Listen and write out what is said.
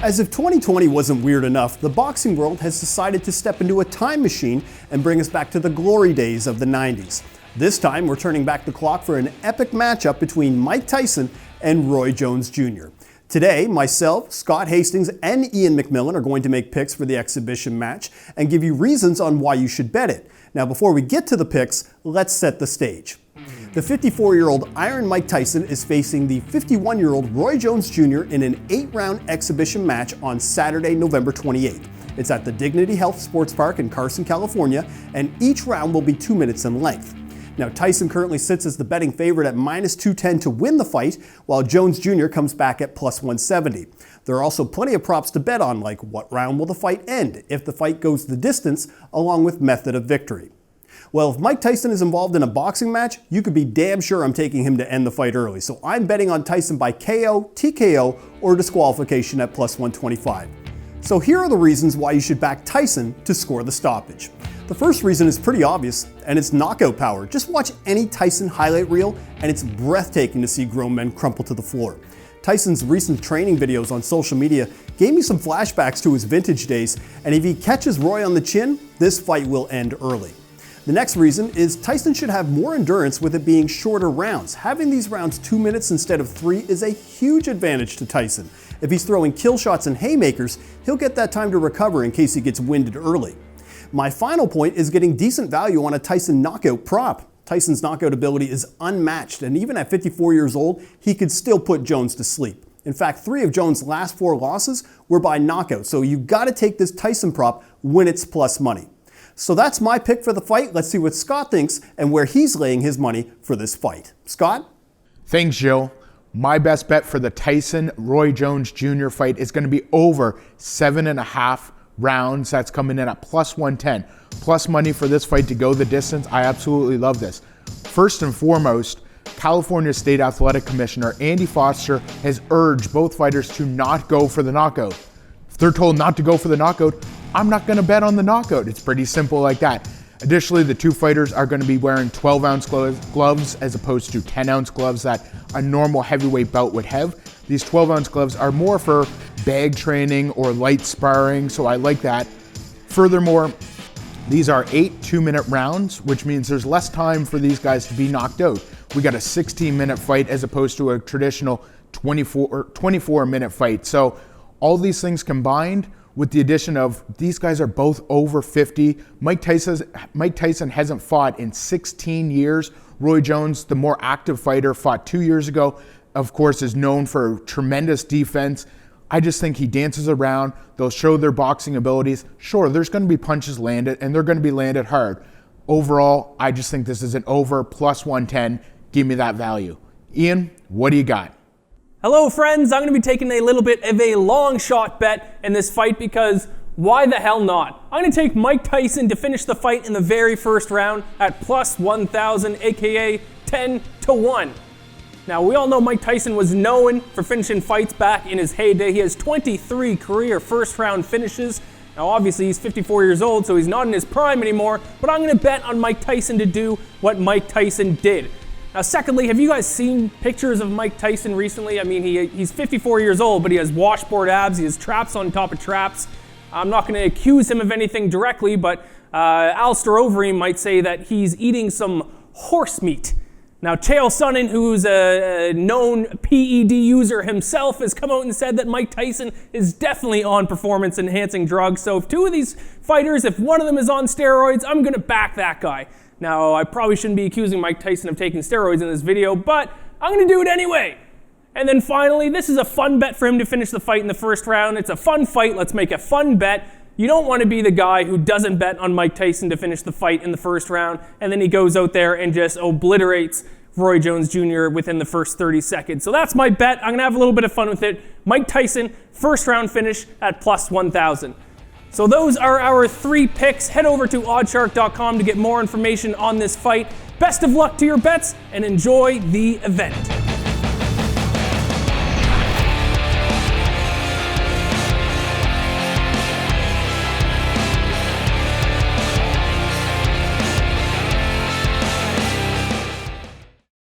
As if 2020 wasn't weird enough, the boxing world has decided to step into a time machine and bring us back to the glory days of the 90s. This time, we're turning back the clock for an epic matchup between Mike Tyson and Roy Jones Jr. Today, myself, Scott Hastings, and Iain MacMillan are going to make picks for the exhibition match and give you reasons on why you should bet it. Now, before we get to the picks, let's set the stage. The 54-year-old Iron Mike Tyson is facing the 51-year-old Roy Jones Jr. in an 8-round exhibition match on Saturday, November 28th. It's at the Dignity Health Sports Park in Carson, California, and each round will be 2 minutes in length. Now, Tyson currently sits as the betting favorite at -210 to win the fight, while Jones Jr. comes back at +170. There are also plenty of props to bet on, like what round will the fight end, if the fight goes the distance, along with method of victory. Well, if Mike Tyson is involved in a boxing match, you could be damn sure I'm taking him to end the fight early. So I'm betting on Tyson by KO, TKO, or disqualification at +125. So here are the reasons why you should back Tyson to score the stoppage. The first reason is pretty obvious, and it's knockout power. Just watch any Tyson highlight reel, and it's breathtaking to see grown men crumple to the floor. Tyson's recent training videos on social media gave me some flashbacks to his vintage days, and if he catches Roy on the chin, this fight will end early. The next reason is Tyson should have more endurance with it being shorter rounds. Having these rounds 2 minutes instead of 3 is a huge advantage to Tyson. If he's throwing kill shots and haymakers, he'll get that time to recover in case he gets winded early. My final point is getting decent value on a Tyson knockout prop. Tyson's knockout ability is unmatched, and even at 54 years old, he could still put Jones to sleep. In fact, 3 of Jones' last 4 losses were by knockout, so you gotta take this Tyson prop when it's plus money. So that's my pick for the fight. Let's see what Scott thinks and where he's laying his money for this fight. Scott? Thanks, Gilles. My best bet for the Tyson-Roy Jones Jr. fight is going to be over 7.5 rounds. That's coming in at +110. Plus money for this fight to go the distance. I absolutely love this. First and foremost, California State Athletic Commissioner Andy Foster has urged both fighters to not go for the knockout. If they're told not to go for the knockout, I'm not going to bet on the knockout. It's pretty simple like that. Additionally, the two fighters are going to be wearing 12-ounce gloves as opposed to 10-ounce gloves that a normal heavyweight bout would have. These 12-ounce gloves are more for bag training or light sparring, so I like that. Furthermore, these are 8 2-minute rounds, which means there's less time for these guys to be knocked out. We got a 16-minute fight as opposed to a traditional 24-minute fight. So all these things combined, with the addition of these guys are both over 50. Mike Tyson hasn't fought in 16 years. Roy Jones, the more active fighter, fought 2 years ago. Of course, is known for tremendous defense. I just think he dances around. They'll show their boxing abilities. Sure, there's going to be punches landed, and they're going to be landed hard. Overall, I just think this is an over +110. Give me that value. Iain, what do you got? Hello friends, I'm going to be taking a little bit of a long shot bet in this fight because why the hell not? I'm going to take Mike Tyson to finish the fight in the very first round at +1,000, aka 10-1. Now we all know Mike Tyson was known for finishing fights back in his heyday. He has 23 career first round finishes. Now obviously he's 54 years old, so he's not in his prime anymore, but I'm going to bet on Mike Tyson to do what Mike Tyson did. Now, secondly, have you guys seen pictures of Mike Tyson recently? I mean, he's 54 years old, but he has washboard abs. He has traps on top of traps. I'm not going to accuse him of anything directly, but Alistair Overeem might say that he's eating some horse meat. Now, Chael Sonnen, who's a known PED user himself, has come out and said that Mike Tyson is definitely on performance-enhancing drugs. So if two of these fighters, if one of them is on steroids, I'm going to back that guy. Now, I probably shouldn't be accusing Mike Tyson of taking steroids in this video, but I'm going to do it anyway. And then finally, this is a fun bet for him to finish the fight in the first round. It's a fun fight. Let's make a fun bet. You don't want to be the guy who doesn't bet on Mike Tyson to finish the fight in the first round, and then he goes out there and just obliterates Roy Jones Jr. within the first 30 seconds. So that's my bet. I'm going to have a little bit of fun with it. Mike Tyson, first round finish at +1,000. So those are our 3 picks. Head over to oddshark.com to get more information on this fight. Best of luck to your bets and enjoy the event.